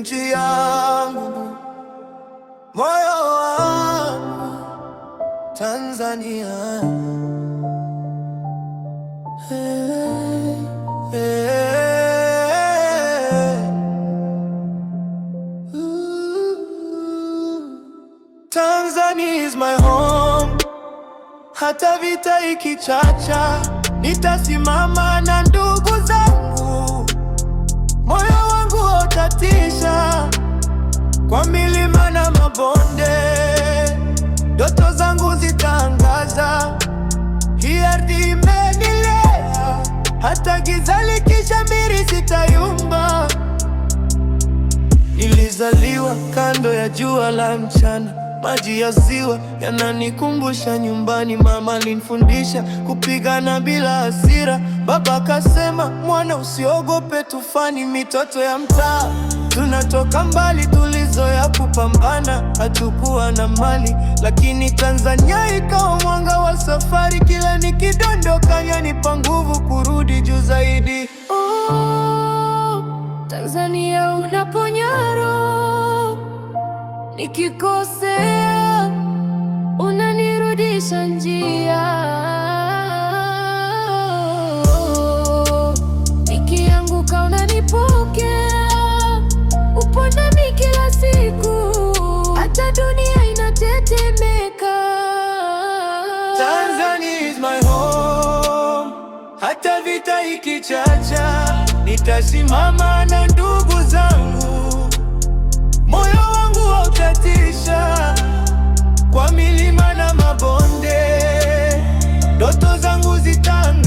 nchi yangu, moyo wangu, Tanzania. Hey, hey. Tanzania is my home. Hata vita ikichacha, nitasimama na ndugu zangu. Moyo wangu hautatisha, kwa milima na mabonde ndoto zangu zitaangaza. Hii ardhi imenilea, hata giza likishamiri sitayumba. Nilizaliwa kando ya jua la mchana, maji ya ziwa yananikumbusha nyumbani. Mama alinifundisha kupigana bila hasira. Baba kasema, mwana usiogope tufani. Mitoto ya mtaa tunatoka mbali, tulizoea kupambana. Hatukuwa na mali, lakini Tanzania ikawa mwanga wa safari. Kila nikidondoka yanipa nguvu kurudi juu zaidi. Oh, Tanzania unaponya roho, nikikosea unanirudisha njia. Nikianguka unanipokea, upo nami kila siku, hata dunia inatetemeka. Tanzania is my home. Hata vita ikichacha, nitasimama na ndugu zangu. Moyo wangu hautatisha, kwa milima na mabonde ndoto zangu zitaangaza.